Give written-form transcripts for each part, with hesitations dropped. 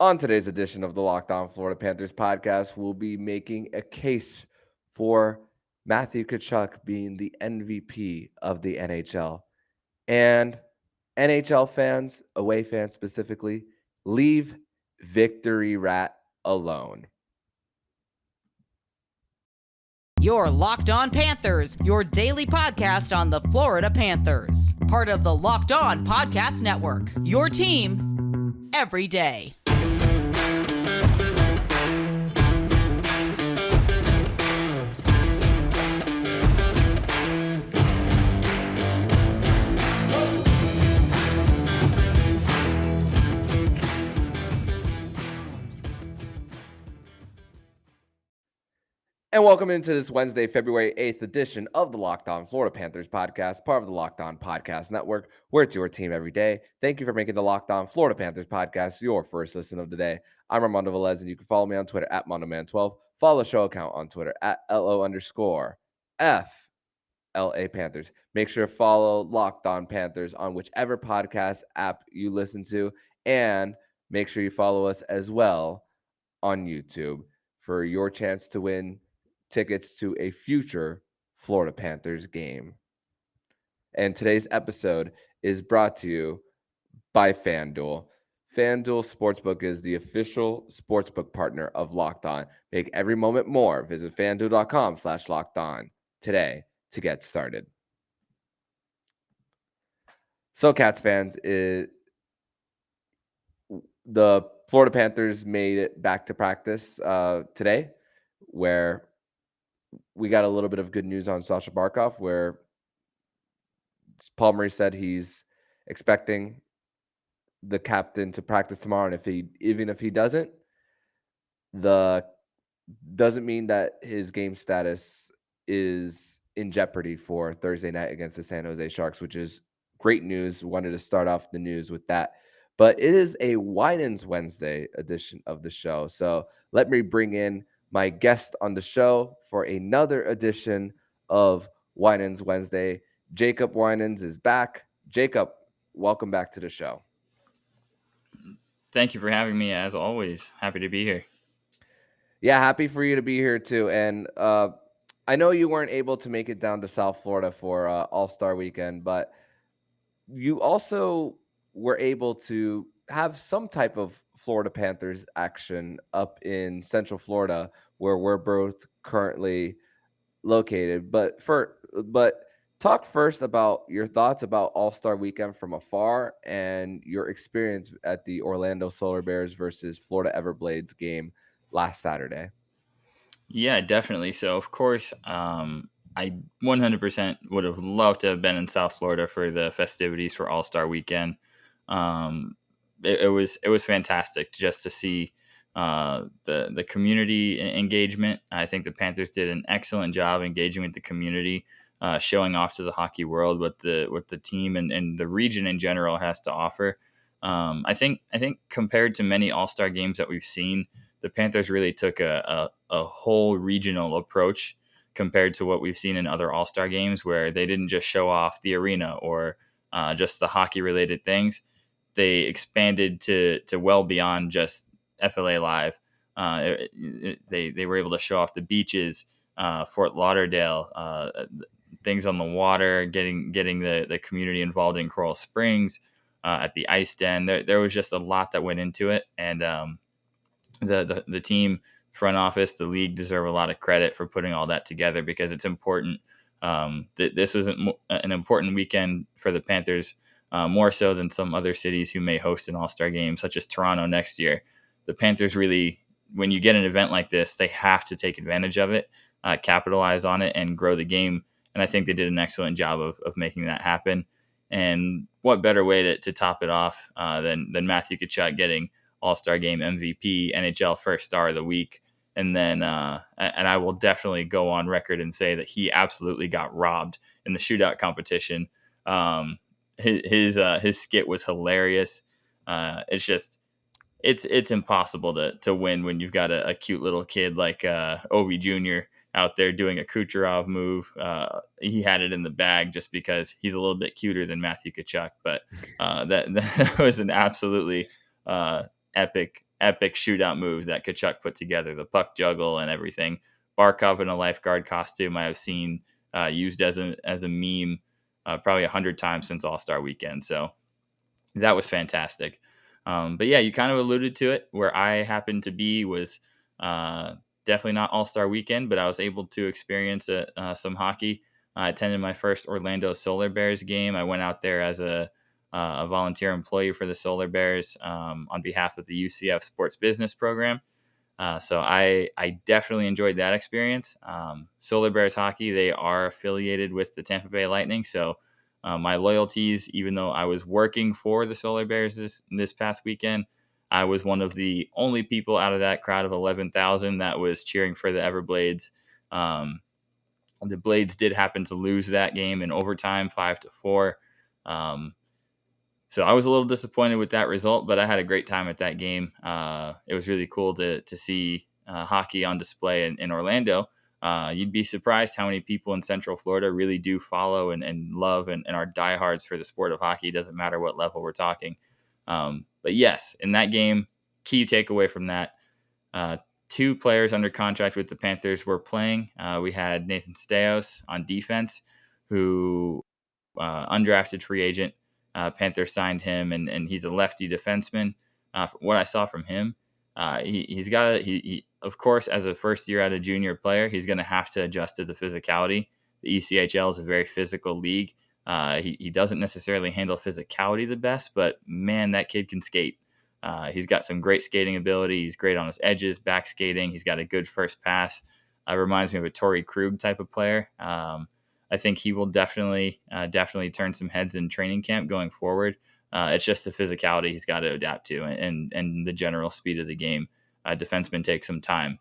On today's edition of the Locked On Florida Panthers podcast, we'll be making a case for Matthew Tkachuk being the MVP of the NHL. And NHL fans, away fans specifically, leave Victory Rat alone. Your Locked On Panthers, your daily podcast on the Florida Panthers. Part of the Locked On Podcast Network. Your team every day. And welcome into this Wednesday, February 8th edition of the Locked On Florida Panthers podcast, part of the Locked On Podcast Network, where it's your team every day. Thank you for making the Locked On Florida Panthers podcast your first listen of the day. I'm Armando Velez, and you can follow me on Twitter at MondoMan12. Follow the show account on Twitter at LO_FLA Panthers. Make sure to follow Locked On Panthers on whichever podcast app you listen to, and make sure you follow us as well on YouTube for your chance to win tickets to a future Florida Panthers game. And today's episode is brought to you by FanDuel. FanDuel Sportsbook is the official sportsbook partner of Locked On. Make every moment more. Visit FanDuel.com/LockedOn today to get started. So, Cats fans, the Florida Panthers made it back to practice today, where we got a little bit of good news on Sasha Barkov, where Paul Murray said he's expecting the captain to practice tomorrow, and even if he doesn't mean that his game status is in jeopardy for Thursday night against the San Jose Sharks, which is great news. Wanted to start off the news with that. But it is a Winans Wednesday edition of the show. So let me bring in my guest on the show for another edition of Winans Wednesday. Jacob Winans is back. Jacob, welcome back to the show. Thank you for having me, as always. Happy to be here. Yeah, happy for you to be here too. And I know you weren't able to make it down to South Florida for All-Star Weekend, but you also were able to have some type of Florida Panthers action up in Central Florida, where we're both currently located. But talk first about your thoughts about All-Star Weekend from afar and your experience at the Orlando Solar Bears versus Florida Everblades game last Saturday. Yeah, definitely. So, of course, I 100% would have loved to have been in South Florida for the festivities for All-Star Weekend. It was fantastic just to see the community engagement. I think the Panthers did an excellent job engaging with the community, showing off to the hockey world what the team and the region in general has to offer. I think compared to many All-Star games that we've seen, the Panthers really took a whole regional approach compared to what we've seen in other All-Star games, where they didn't just show off the arena or just the hockey-related things. They expanded to well beyond just FLA Live. They were able to show off the beaches, Fort Lauderdale, things on the water, getting the community involved in Coral Springs, at the Ice Den. There was just a lot that went into it, and the team, front office, the league deserve a lot of credit for putting all that together, because it's important. This was an important weekend for the Panthers, more so than some other cities who may host an All-Star game, such as Toronto next year. The Panthers really, when you get an event like this, they have to take advantage of it, capitalize on it, and grow the game. And I think they did an excellent job of making that happen. And what better way to top it off than Matthew Tkachuk getting All-Star Game MVP, NHL First Star of the Week. And then, and I will definitely go on record and say that he absolutely got robbed in the shootout competition. His skit was hilarious. It's impossible to win when you've got a cute little kid like Ovi Jr. out there doing a Kucherov move. He had it in the bag just because he's a little bit cuter than Matthew Tkachuk. But that was an absolutely epic epic shootout move that Tkachuk put together, the puck juggle and everything. Barkov in a lifeguard costume I have seen used as a meme probably 100 times since All-Star Weekend. So that was fantastic. But yeah, you kind of alluded to it. Where I happened to be was definitely not All-Star Weekend, but I was able to experience some hockey. I attended my first Orlando Solar Bears game. I went out there as a volunteer employee for the Solar Bears on behalf of the UCF Sports Business Program. So I definitely enjoyed that experience. Solar Bears hockey, they are affiliated with the Tampa Bay Lightning. So my loyalties, even though I was working for the Solar Bears this past weekend, I was one of the only people out of that crowd of 11,000 that was cheering for the Everblades. The Blades did happen to lose that game in overtime, 5-4. So I was a little disappointed with that result, but I had a great time at that game. It was really cool to see hockey on display in Orlando. You'd be surprised how many people in Central Florida really do follow and love and are diehards for the sport of hockey. It doesn't matter what level we're talking. But yes, in that game, key takeaway from that, two players under contract with the Panthers were playing. We had Nathan Steos on defense, who undrafted free agent. Panthers signed him, and he's a lefty defenseman. From what I saw from him, he's got he of course, as a first year out of junior player, he's going to have to adjust to the physicality. The ECHL is a very physical league. He doesn't necessarily handle physicality the best, but man, that kid can skate. He's got some great skating ability. He's great on his edges, back skating. He's got a good first pass. Reminds me of a Torrey Krug type of player. I think he will definitely turn some heads in training camp going forward. It's just the physicality he's got to adapt to, and the general speed of the game. Defensemen take some time.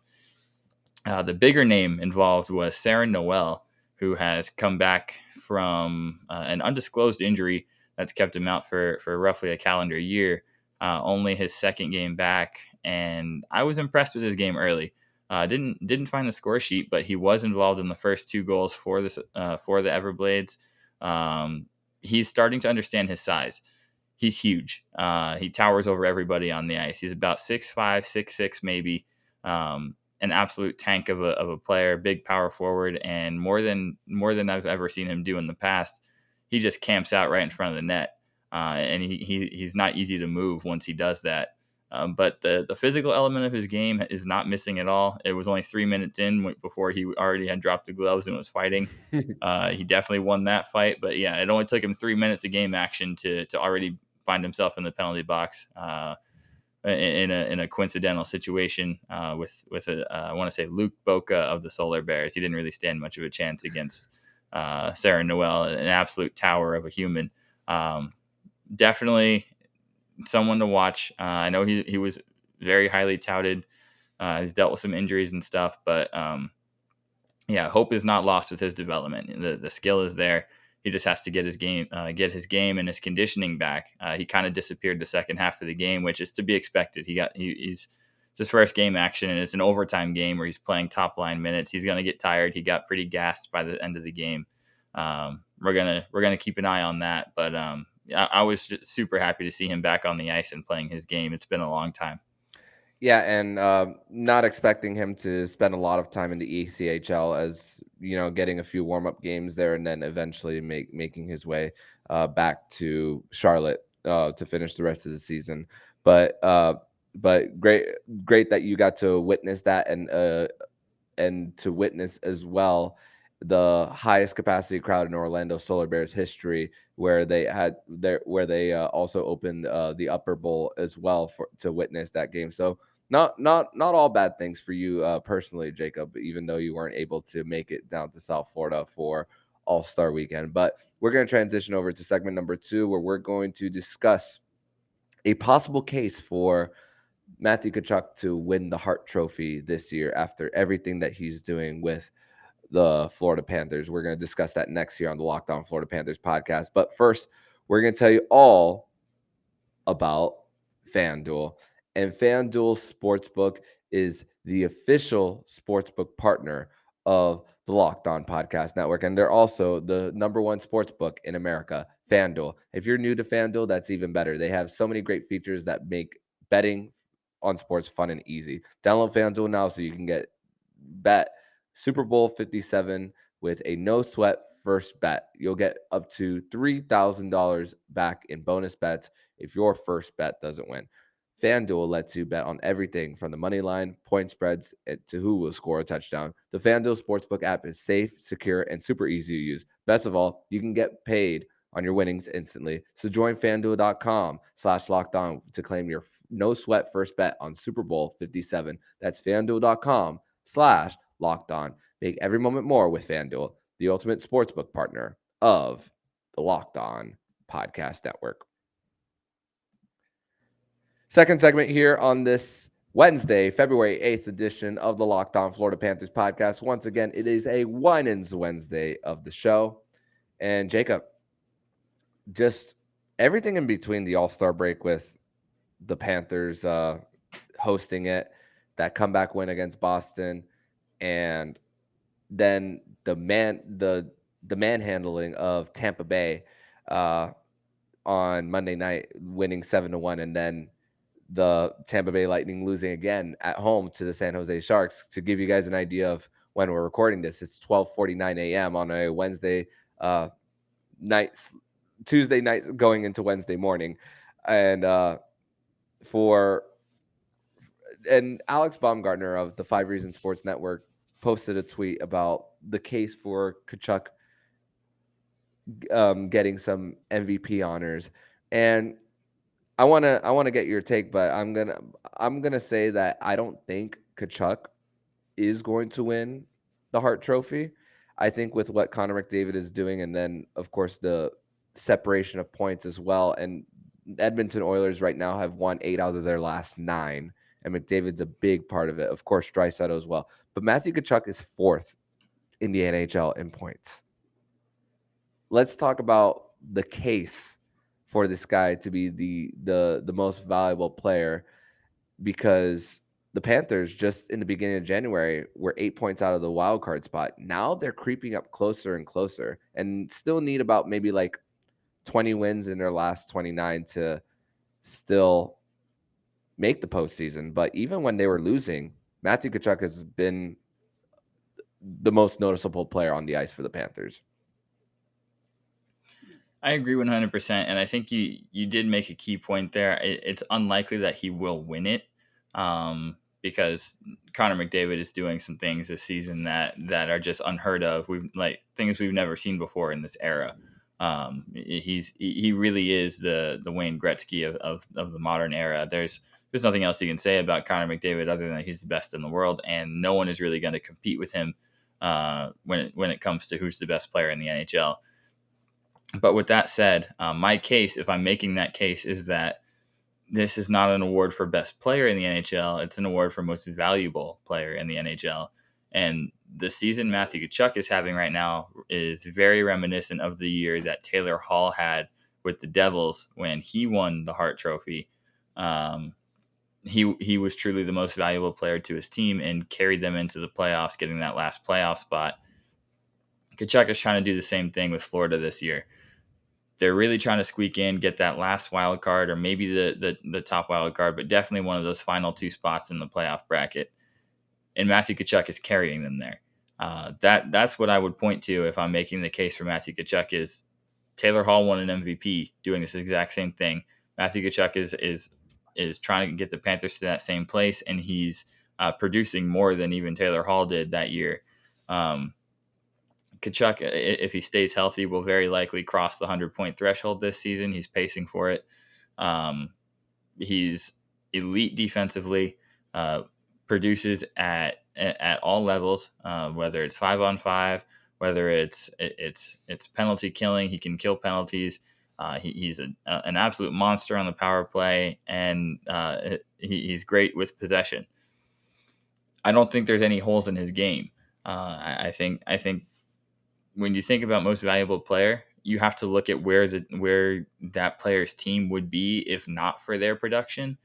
The bigger name involved was Sarah Noel, who has come back from an undisclosed injury that's kept him out for roughly a calendar year. Only his second game back, and I was impressed with his game early. Didn't find the score sheet, but he was involved in the first two goals for the Everblades. He's starting to understand his size. He's huge. He towers over everybody on the ice. He's about 6'5", 6'6", maybe. An absolute tank of a player, big power forward, and more than I've ever seen him do in the past. He just camps out right in front of the net, and he's not easy to move once he does that. But the physical element of his game is not missing at all. It was only 3 minutes in before he already had dropped the gloves and was fighting. He definitely won that fight. But yeah, it only took him 3 minutes of game action to already find himself in the penalty box in a coincidental situation with I want to say Luke Boca of the Solar Bears. He didn't really stand much of a chance against Sarah Noel, an absolute tower of a human. Definitely someone to watch. I know he was very highly touted. He's dealt with some injuries and stuff, but yeah, hope is not lost with his development. The skill is there. He just has to get his game and his conditioning back. He kind of disappeared the second half of the game, which is to be expected. It's his first game action, and it's an overtime game where he's playing top line minutes. He's going to get tired. He got pretty gassed by the end of the game. We're gonna keep an eye on that, but I was just super happy to see him back on the ice and playing his game. It's been a long time. Yeah, and not expecting him to spend a lot of time in the ECHL, as getting a few warm-up games there, and then eventually making his way back to Charlotte to finish the rest of the season. But great that you got to witness that, and to witness as well the highest capacity crowd in Orlando Solar Bears history, where they also opened the Upper Bowl as well to witness that game. So not all bad things for you personally, Jacob, even though you weren't able to make it down to South Florida for All-Star Weekend. But we're going to transition over to segment number 2, where we're going to discuss a possible case for Matthew Tkachuk to win the Hart Trophy this year after everything that he's doing with the Florida Panthers. We're going to discuss that next here on the Locked On Florida Panthers podcast. But first, we're going to tell you all about FanDuel. And FanDuel Sportsbook is the official sportsbook partner of the Locked On Podcast Network. And they're also the number one sportsbook in America, FanDuel. If you're new to FanDuel, that's even better. They have so many great features that make betting on sports fun and easy. Download FanDuel now so you can bet Super Bowl 57 with a no sweat first bet. You'll get up to $3,000 back in bonus bets if your first bet doesn't win. FanDuel lets you bet on everything from the money line, point spreads, to who will score a touchdown. The FanDuel Sportsbook app is safe, secure, and super easy to use. Best of all, you can get paid on your winnings instantly. So join FanDuel.com/lockedon to claim your no sweat first bet on Super Bowl 57. That's FanDuel.com/lockedon. Make every moment more with FanDuel, the ultimate sportsbook partner of the Locked On Podcast Network. Second segment here on this Wednesday, February 8th edition of the Locked On Florida Panthers podcast. Once again, it is a Winans Wednesday of the show. And Jacob, just everything in between the All-Star break with the Panthers hosting it, that comeback win against Boston, and then the manhandling of Tampa Bay on Monday night, winning 7-1, and then the Tampa Bay Lightning losing again at home to the San Jose Sharks. To give you guys an idea of when we're recording this, it's 12:49 a.m. on a Wednesday night, Tuesday night going into Wednesday morning. And Alex Baumgartner of the 5 Reasons Sports Network posted a tweet about the case for Tkachuk getting some MVP honors. And I want to get your take, but I'm gonna say that I don't think Tkachuk is going to win the Hart Trophy. I think with what Connor McDavid is doing, and then of course the separation of points as well, and Edmonton Oilers right now have won 8 out of their last 9, and McDavid's a big part of it. Of course, Draisaitl as well, but Matthew Tkachuk is 4th in the NHL in points. Let's talk about the case for this guy to be the most valuable player, because the Panthers just in the beginning of January were 8 points out of the wild card spot. Now they're creeping up closer and closer, and still need about maybe like 20 wins in their last 29 to still make the postseason. But even when they were losing, Matthew Tkachuk has been the most noticeable player on the ice for the Panthers. I agree 100%, and I think you did make a key point there. It's unlikely that he will win it, because Connor McDavid is doing some things this season that are just unheard of. Things we've never seen before in this era. He really is the Wayne Gretzky of the modern era. There's nothing else you can say about Connor McDavid other than he's the best in the world, and no one is really going to compete with him when it comes to who's the best player in the NHL. But with that said, my case, if I'm making that case, is that this is not an award for best player in the NHL. It's an award for most valuable player in the NHL. And the season Matthew Tkachuk is having right now is very reminiscent of the year that Taylor Hall had with the Devils when he won the Hart Trophy. He was truly the most valuable player to his team and carried them into the playoffs, getting that last playoff spot. Tkachuk is trying to do the same thing with Florida this year. They're really trying to squeak in, get that last wild card, or maybe the top wild card, but definitely one of those final 2 spots in the playoff bracket. And Matthew Tkachuk is carrying them there. That's what I would point to if I'm making the case for Matthew Tkachuk is Taylor Hall won an MVP doing this exact same thing. Matthew Tkachuk is trying to get the Panthers to that same place, and he's producing more than even Taylor Hall did that year. Tkachuk, if he stays healthy, will very likely cross the 100-point threshold this season. He's pacing for it. He's elite defensively, produces at all levels, whether it's 5-on-5, whether it's penalty killing. He can kill penalties. He's an absolute monster on the power play, and he's great with possession. I don't think there's any holes in his game. I think when you think about most valuable player, you have to look at where that player's team would be if not for their production.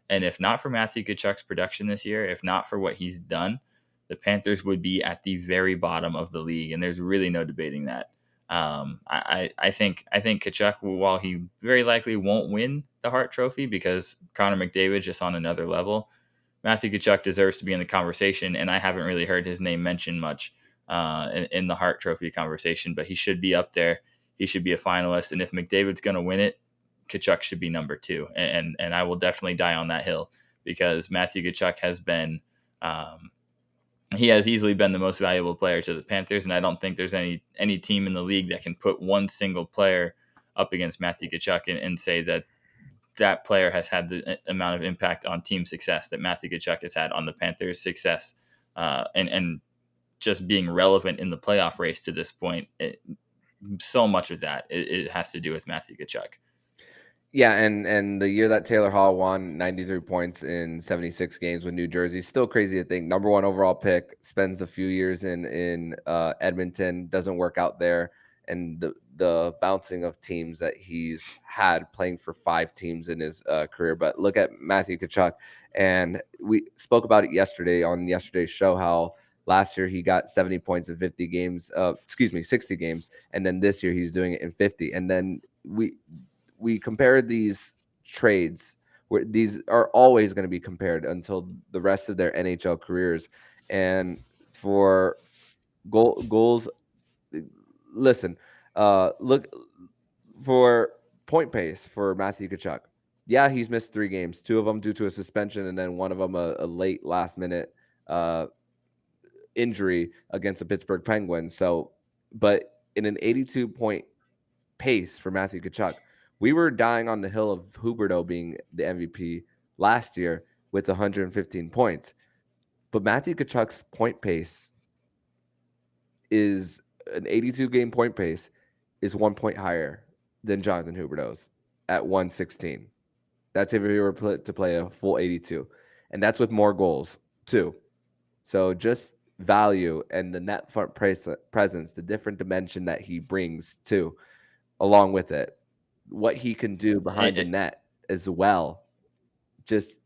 And if not for Matthew Tkachuk's production this year, if not for what he's done, the Panthers would be at the very bottom of the league. And there's really no debating that. I think Tkachuk, while he very likely won't win the Hart Trophy because Connor McDavid just on another level. Matthew Tkachuk deserves to be in the conversation, and I haven't really heard his name mentioned much in the Hart Trophy conversation, but he should be up there. He should be a finalist, and if McDavid's going to win it, Tkachuk should be number two, and I will definitely die on that hill because Matthew Tkachuk has been he has easily been the most valuable player to the Panthers, and I don't think there's any team in the league that can put one single player up against Matthew Tkachuk and say that player has had the amount of impact on team success that Matthew Tkachuk has had on the Panthers' success, and just being relevant in the playoff race to this point. So much of that it has to do with Matthew Tkachuk. Yeah, and the year that Taylor Hall won 93 points in 76 games with New Jersey, still crazy to think. Number one overall pick, spends a few years in Edmonton, doesn't work out there, and the bouncing of teams that he's had playing for 5 teams in his career. But look at Matthew Tkachuk, and we spoke about it yesterday on yesterday's show how last year he got 70 points in 60 games, and then this year he's doing it in 50, and then we compared these trades where these are always going to be compared until the rest of their NHL careers. And for goals, listen, look for point pace for Matthew Tkachuk. Yeah, he's missed 3 games, 2 of them due to a suspension, and then one of them a late last minute injury against the Pittsburgh Penguins. So, but in an 82 point pace for Matthew Tkachuk, we were dying on the hill of Huberdeau being the MVP last year with 115 points. But Matthew Tkachuk's point pace is an 82 game point pace is 1 point higher than Jonathan Huberdeau's at 116. That's if he were to play a full 82. And that's with more goals too. So just value and the net front presence, the different dimension that he brings too, along with it, what he can do behind the net as well, it's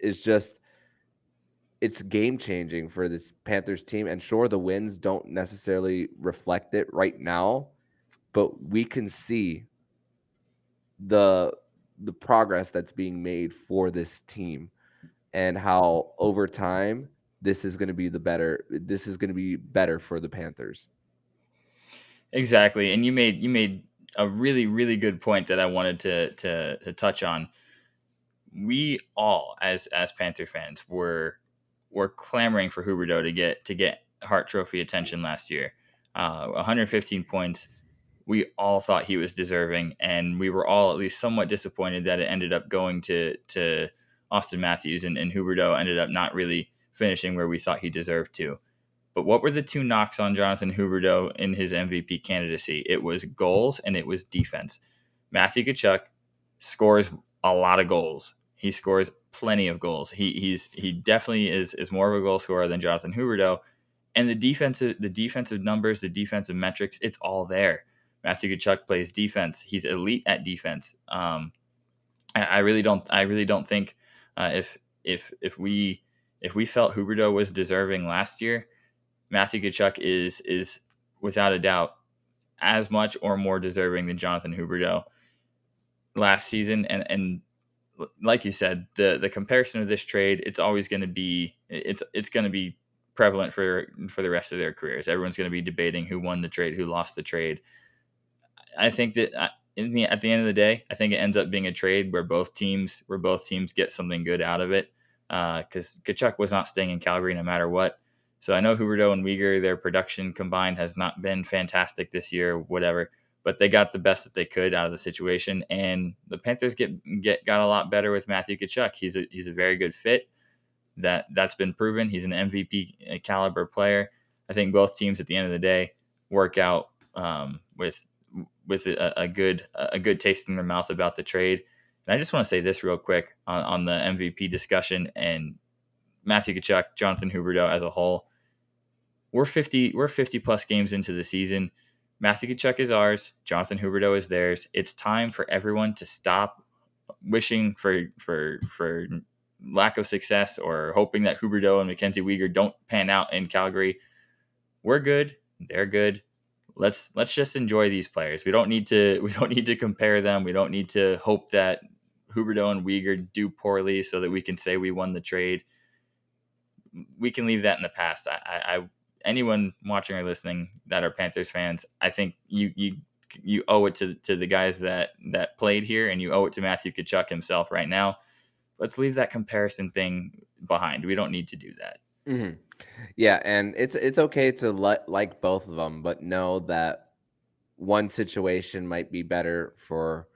game changing for this Panthers team. And sure, the wins don't necessarily reflect it right now, but we can see the progress that's being made for this team and how over time this is going to be better for the Panthers. Exactly, and you made a really really good point that I wanted to touch on. We all as Panther fans were clamoring for Huberdeau to get Hart Trophy attention last year. 115 points. We all thought he was deserving, and we were all at least somewhat disappointed that it ended up going to Austin Matthews, and Huberdeau ended up not really finishing where we thought he deserved to. But what were the 2 knocks on Jonathan Huberdeau in his MVP candidacy? It was goals and it was defense. Matthew Tkachuk scores a lot of goals. He scores plenty of goals. He definitely is more of a goal scorer than Jonathan Huberdeau. And the defensive numbers, the defensive metrics, it's all there. Matthew Tkachuk plays defense. He's elite at defense. I really don't think if we felt Huberdeau was deserving last year, Matthew Tkachuk is without a doubt as much or more deserving than Jonathan Huberdeau last season. And like you said, the comparison of this trade, it's always going to be it's going to be prevalent for the rest of their careers. Everyone's going to be debating who won the trade, who lost the trade. I think that at the end of the day, I think it ends up being a trade where both teams get something good out of it. Because Tkachuk was not staying in Calgary no matter what. So I know Huberdeau and Weegar, their production combined has not been fantastic this year, whatever. But they got the best that they could out of the situation, and the Panthers got a lot better with Matthew Tkachuk. He's a very good fit. That's been proven. He's an MVP caliber player. I think both teams at the end of the day work out with a good taste in their mouth about the trade. And I just want to say this real quick on the MVP discussion and Matthew Tkachuk, Jonathan Huberdeau as a whole. We're 50 plus games into the season. Matthew Tkachuk is ours. Jonathan Huberdeau is theirs. It's time for everyone to stop wishing for lack of success or hoping that Huberdeau and Mackenzie Weegar don't pan out in Calgary. We're good. They're good. Let's just enjoy these players. We don't need to compare them. We don't need to hope that Huberdeau and Uyghur do poorly so that we can say we won the trade. We can leave that in the past. Anyone watching or listening that are Panthers fans, I think you owe it to the guys that played here, and you owe it to Matthew Tkachuk himself right now. Let's leave that comparison thing behind. We don't need to do that. Mhm. Yeah, and it's okay to like both of them, but know that one situation might be better for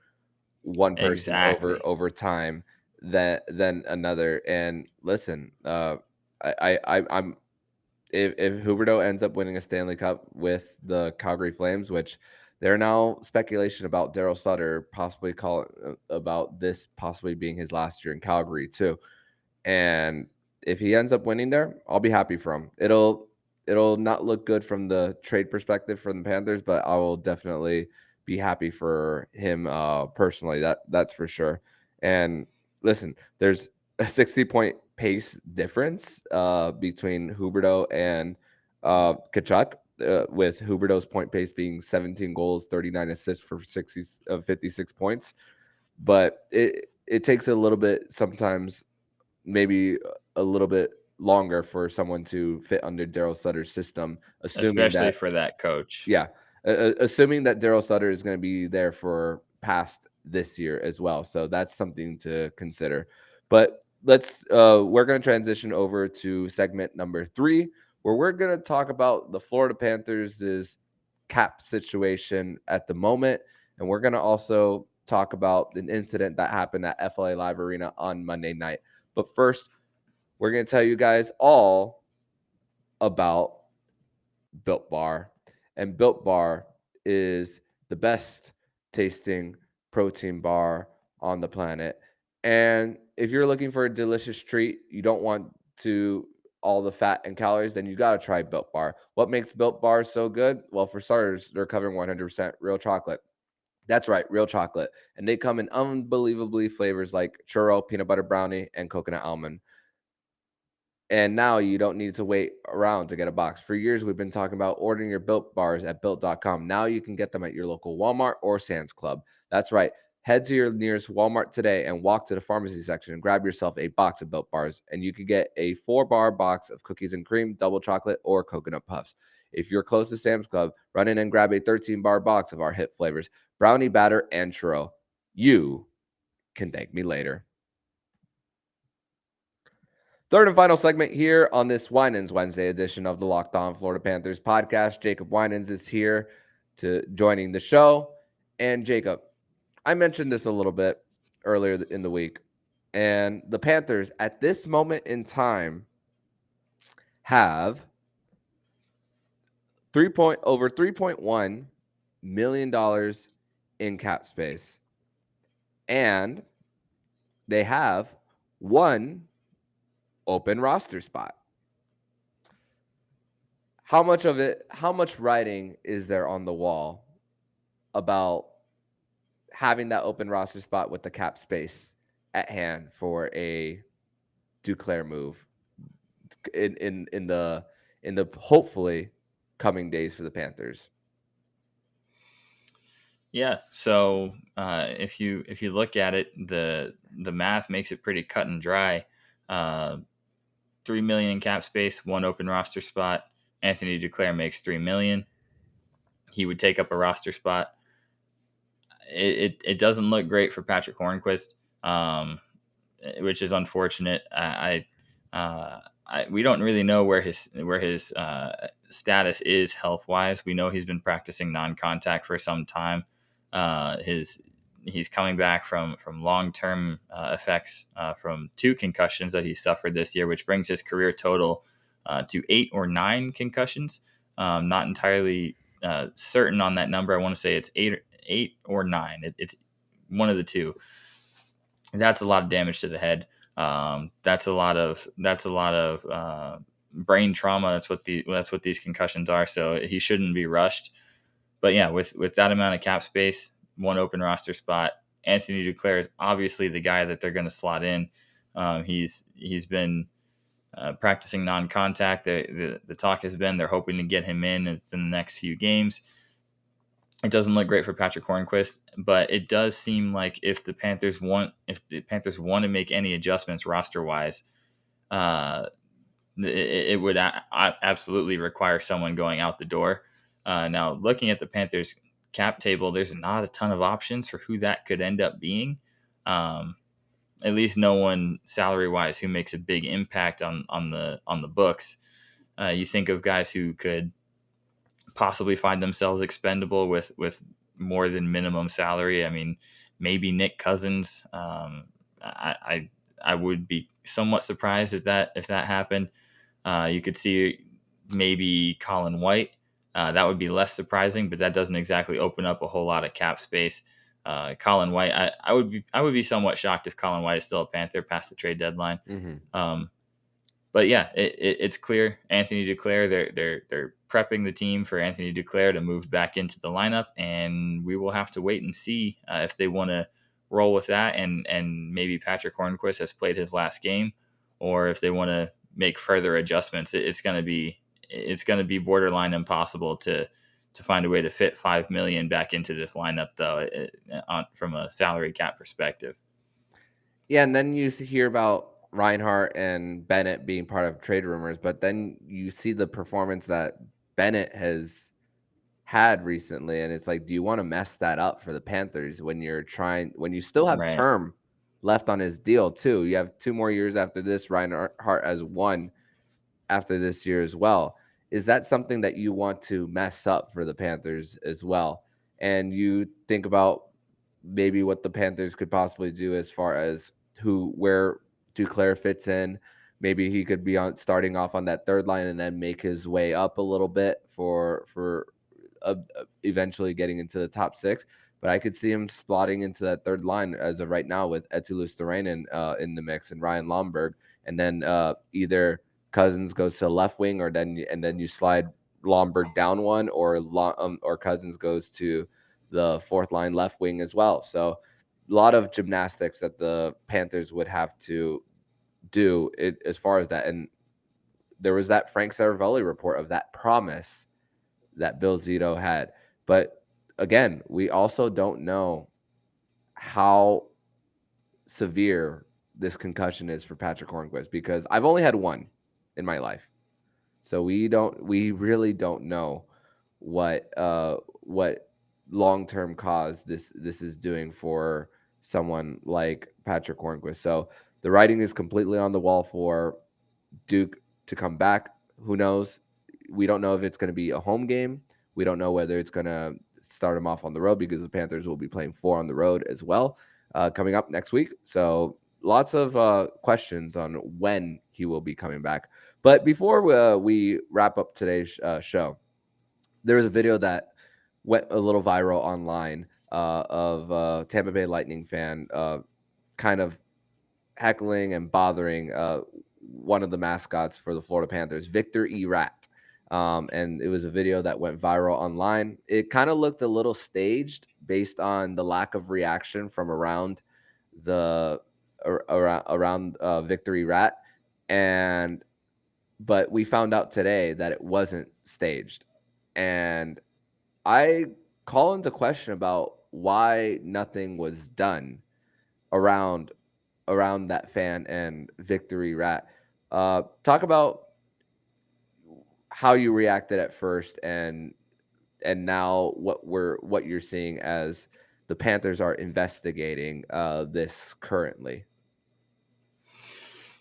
one person Exactly. over time than another. And listen, I'm if Huberdeau ends up winning a Stanley Cup with the Calgary Flames, which there are now speculation about Daryl Sutter possibly about this possibly being his last year in Calgary too. And if he ends up winning there, I'll be happy for him. It'll not look good from the trade perspective for the Panthers, but I will definitely be happy for him personally. That's for sure. And listen, there's a 60-point pace difference between Huberdeau and Kachuk. With Huberdeau's point pace being 17 goals, 39 assists for 56 points, but it takes a little bit sometimes, maybe a little bit longer for someone to fit under Daryl Sutter's system, assuming Especially that for that coach. yeah, assuming that Daryl Sutter is going to be there for past this year as well. So that's something to consider. But we're going to transition over to segment number 3, where we're going to talk about the Florida Panthers' cap situation at the moment, and we're going to also talk about an incident that happened at FLA Live Arena on Monday night. But first, we're going to tell you guys all about Built Bar. And Built Bar is the best tasting protein bar on the planet. And if you're looking for a delicious treat, you don't want to all the fat and calories, then you got to try Built Bar. What makes Built Bar so good? Well, for starters, they're covering 100% real chocolate. That's right, real chocolate. And they come in unbelievably flavors like churro, peanut butter brownie, and coconut almond. And now you don't need to wait around to get a box. For years, we've been talking about ordering your Built bars at Built.com. Now you can get them at your local Walmart or Sam's Club. That's right. Head to your nearest Walmart today and walk to the pharmacy section and grab yourself a box of Built bars. And you can get a 4-bar box of cookies and cream, double chocolate, or coconut puffs. If you're close to Sam's Club, run in and grab a 13-bar box of our hit flavors, brownie batter and churro. You can thank me later. Third and final segment here on this Winans Wednesday edition of the Locked On Florida Panthers podcast. Jacob Winans is here to joining the show. And Jacob, I mentioned this a little bit earlier in the week, and the Panthers at this moment in time have over $3.1 million in cap space, and they have one open roster spot. How much writing is there on the wall about having that open roster spot with the cap space at hand for a Duclair move in the hopefully coming days for the Panthers? Yeah. So if you look at it, the math makes it pretty cut and dry. 3 million in cap space, one open roster spot. Anthony Duclair makes 3 million. He would take up a roster spot. It doesn't look great for Patrick Hornquist, which is unfortunate. We don't really know where his status is health wise. We know he's been practicing non-contact for some time. He's coming back from long term effects from 2 concussions that he suffered this year, which brings his career total to 8 or 9 concussions. Not entirely certain on that number. I want to say it's 8 or 9. It's one of the two. That's a lot of damage to the head. That's a lot of brain trauma. That's what these concussions are. So he shouldn't be rushed. But yeah, with that amount of cap space, one open roster spot, Anthony Duclair is obviously the guy that they're going to slot in. He's been practicing non-contact. The talk has been they're hoping to get him in the next few games. It doesn't look great for Patrick Hornquist, but it does seem like if the Panthers want to make any adjustments roster wise, uh, it would absolutely require someone going out the door. Now, looking at the Panthers cap table, there's not a ton of options for who that could end up being. Um, at least no one salary wise who makes a big impact on the books. You think of guys who could possibly find themselves expendable with more than minimum salary. I mean, maybe Nick Cousins. I would be somewhat surprised if that happened. You could see maybe Colin White. That would be less surprising, but that doesn't exactly open up a whole lot of cap space. Colin White, I would be somewhat shocked if Colin White is still a Panther past the trade deadline. Mm-hmm. But yeah, it's clear Anthony Duclair. They're prepping the team for Anthony Duclair to move back into the lineup, and we will have to wait and see if they want to roll with that, and maybe Patrick Hornquist has played his last game, or if they want to make further adjustments. It's going to be borderline impossible to find a way to fit $5 million back into this lineup, though, from a salary cap perspective. Yeah, and then you hear about Reinhart and Bennett being part of trade rumors, but then you see the performance that Bennett has had recently, and it's like, do you want to mess that up for the Panthers when you still have Right. term left on his deal too? You have 2 more years after this. Reinhart has 1 after this year as well. Is that something that you want to mess up for the Panthers as well? And you think about maybe what the Panthers could possibly do as far as where Duclair fits in. Maybe he could be starting off on that third line and then make his way up a little bit for eventually getting into the top 6. But I could see him slotting into that third line as of right now with Eetu Luostarinen in the mix and Ryan Lomberg, and then either Cousins goes to the left wing, or then you slide Lomberg down one, or Cousins goes to the 4th line left wing as well. So a lot of gymnastics that the Panthers would have to do it as far as that. And there was that Frank Saravelli report of that promise that Bill Zito had. But again, we also don't know how severe this concussion is for Patrick Hornquist, because I've only had 1 in my life. So we really don't know what long-term cause this is doing for someone like Patrick Hornquist. So the writing is completely on the wall for Duke to come back. Who knows? We don't know if it's going to be a home game. We don't know whether it's going to start him off on the road, because the Panthers will be playing 4 on the road as well coming up next week. So lots of questions on when he will be coming back. But before we wrap up today's show, there was a video that went a little viral online of Tampa Bay Lightning fan kind of heckling and bothering one of the mascots for the Florida Panthers, Viktor Rat. And it was a video that went viral online. It kind of looked a little staged based on the lack of reaction from around Viktor Rat. But we found out today that it wasn't staged. And I call into question about why nothing was done around that fan and Victory Rat. Talk about how you reacted at first, and now what you're seeing as the Panthers are investigating this currently.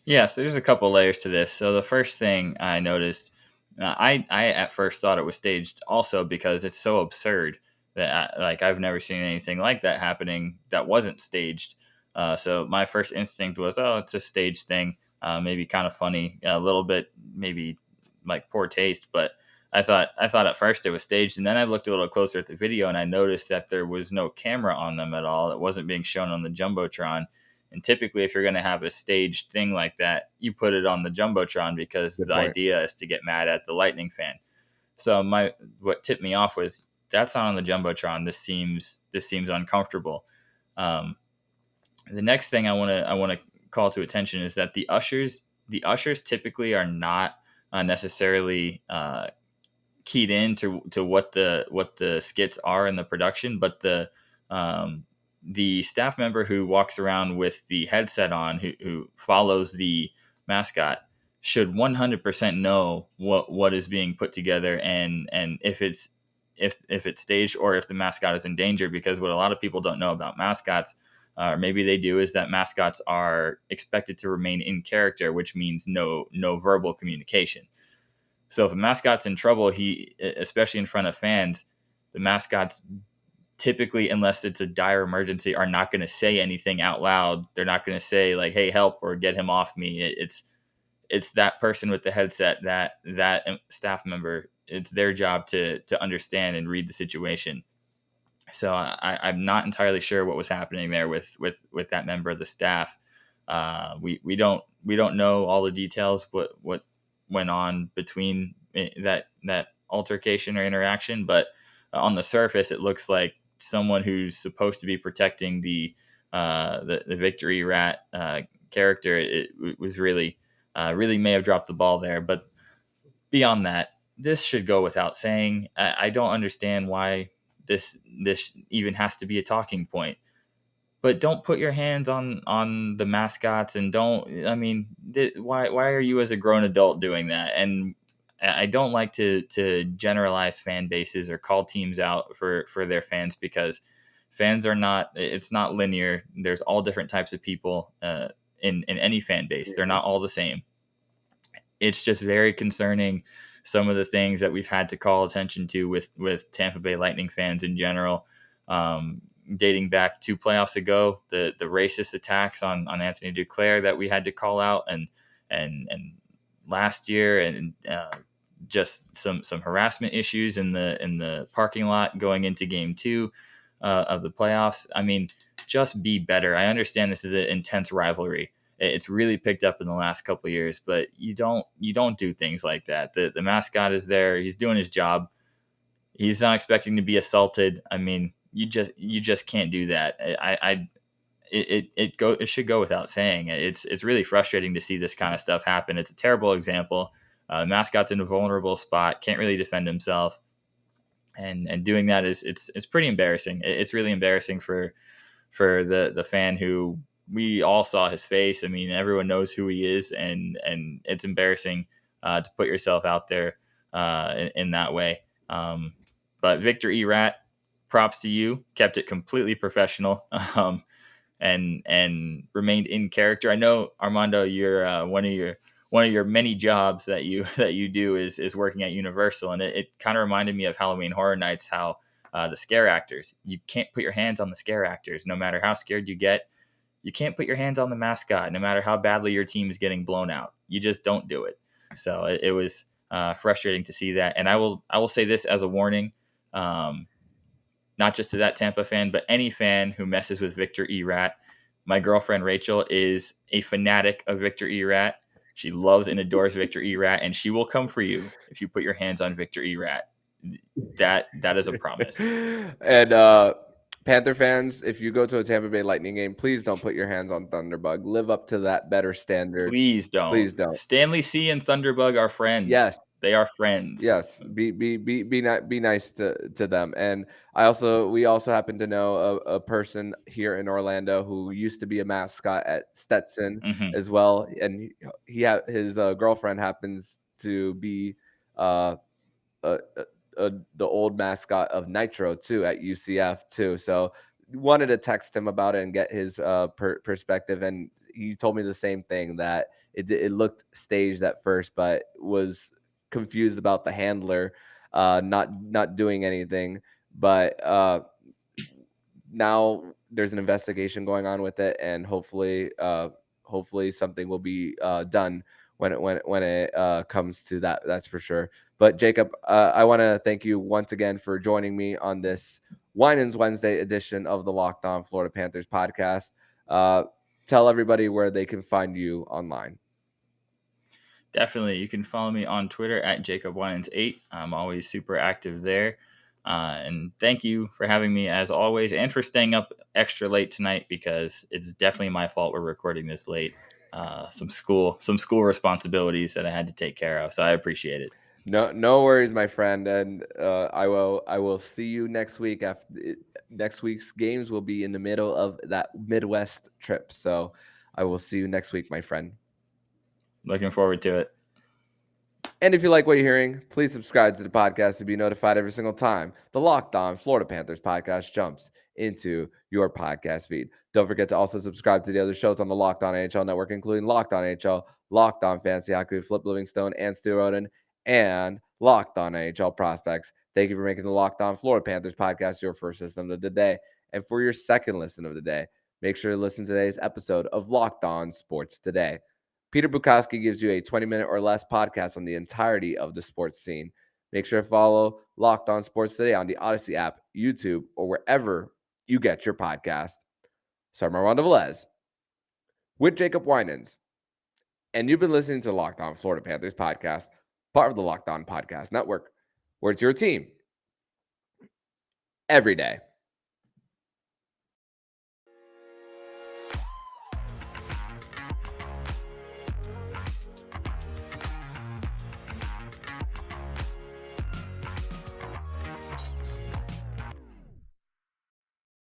Yes, there's a couple layers to this. So the first thing I noticed, I at first thought it was staged, also because it's so absurd that I've never seen anything like that happening that wasn't staged. So my first instinct was, oh, it's a staged thing, maybe kind of funny, a little bit maybe like poor taste, but I thought at first it was staged, and then I looked a little closer at the video and I noticed that there was no camera on them at all. It wasn't being shown on the jumbotron. And typically, if you're going to have a staged thing like that, you put it on the jumbotron, because Good the point. idea is to get mad at the Lightning fan. So what tipped me off was, that's not on the jumbotron. This seems uncomfortable. The next thing I want to call to attention is that the ushers typically are not necessarily keyed in to what the skits are in the production, but the staff member who walks around with the headset on, who follows the mascot, should 100% know what is being put together, and if it's staged or if the mascot is in danger. Because what a lot of people don't know about mascots, or maybe they do, is that mascots are expected to remain in character, which means no verbal communication. So if a mascot's in trouble, especially in front of fans, the mascots typically, unless it's a dire emergency, are not going to say anything out loud. They're not going to say like, "Hey, help," or "Get him off me." It's that person with the headset, that staff member. It's their job to understand and read the situation. So I'm not entirely sure what was happening there with that member of the staff. We don't know all the details, what went on between that altercation or interaction, but on the surface, it looks like someone who's supposed to be protecting the Victory Rat character. It was really may have dropped the ball there, but beyond that, this should go without saying. I don't understand why this even has to be a talking point. But don't put your hands on the mascots, and don't. I mean, why are you as a grown adult doing that? And I don't like to generalize fan bases or call teams out for their fans, because fans are not. It's not linear. There's all different types of people in any fan base. They're not all the same. It's just very concerning, some of the things that we've had to call attention to with Tampa Bay Lightning fans in general, dating back 2 playoffs ago, the racist attacks on Anthony Duclair that we had to call out, and last year, and just some harassment issues in the parking lot going into Game 2 of the playoffs. I mean, just be better. I understand this is an intense rivalry. It's really picked up in the last couple of years, but you don't do things like that. The mascot is there. He's doing his job. He's not expecting to be assaulted. I mean, you just can't do that. It should go without saying. It's really frustrating to see this kind of stuff happen. It's a terrible example. The mascot's in a vulnerable spot, can't really defend himself, and doing that it's pretty embarrassing. It's really embarrassing for the fan who, we all saw his face. I mean, everyone knows who he is, and it's embarrassing to put yourself out there in that way. But Victor E. Rat, props to you. Kept it completely professional, and remained in character. I know, Armando, you're one of your many jobs that you do is working at Universal, and it kind of reminded me of Halloween Horror Nights, how the scare actors, you can't put your hands on the scare actors, no matter how scared you get. You can't put your hands on the mascot, no matter how badly your team is getting blown out. You just don't do it. So it was frustrating to see that. And I will say this as a warning, not just to that Tampa fan, but any fan who messes with Victor E. Rat. My girlfriend Rachel is a fanatic of Victor E. Rat. She loves and adores Victor E. Rat, and she will come for you if you put your hands on Victor E. Rat. That is a promise. And Panther fans, if you go to a Tampa Bay Lightning game, please don't put your hands on Thunderbug. Live up to that better standard. Please don't. Please don't. Stanley C and Thunderbug are friends. Yes. They are friends. Yes, be nice to them. And we also happen to know a person here in Orlando who used to be a mascot at Stetson as well, and his girlfriend happens to be uh, the old mascot of Nitro too at UCF too. So wanted to text him about it and get his perspective, and he told me the same thing, that it looked staged at first, but was confused about the handler not doing anything. But now there's an investigation going on with it, and hopefully something will be done when it comes to that. That's for sure. But Jacob, I want to thank you once again for joining me on this Winans Wednesday edition of the Locked On Florida Panthers podcast. Tell everybody where they can find you online. Definitely. You can follow me on Twitter at JacobWinans8. I'm always super active there. And thank you for having me as always, and for staying up extra late tonight, because it's definitely my fault we're recording this late. Some school responsibilities that I had to take care of. So I appreciate it. No worries, my friend. And I will see you next week. After next week's games will be in the middle of that Midwest trip. So I will see you next week, my friend. Looking forward to it. And if you like what you're hearing, please subscribe to the podcast to be notified every single time the Locked On Florida Panthers podcast jumps into your podcast feed. Don't forget to also subscribe to the other shows on the Locked On NHL network, including Locked On NHL, Locked On Fantasy Hockey with Flip Livingstone and Stu Roden, and Locked On NHL Prospects. Thank you for making the Locked On Florida Panthers podcast your first listen of the day. And for your second listen of the day, make sure to listen to today's episode of Locked On Sports Today. Peter Bukowski gives you a 20-minute or less podcast on the entirety of the sports scene. Make sure to follow Locked On Sports Today on the Odyssey app, YouTube, or wherever you get your podcast. So I'm Armando Velez with Jacob Winans, and you've been listening to Locked On Florida Panthers podcast, part of the Locked On Podcast Network, where it's your team every day.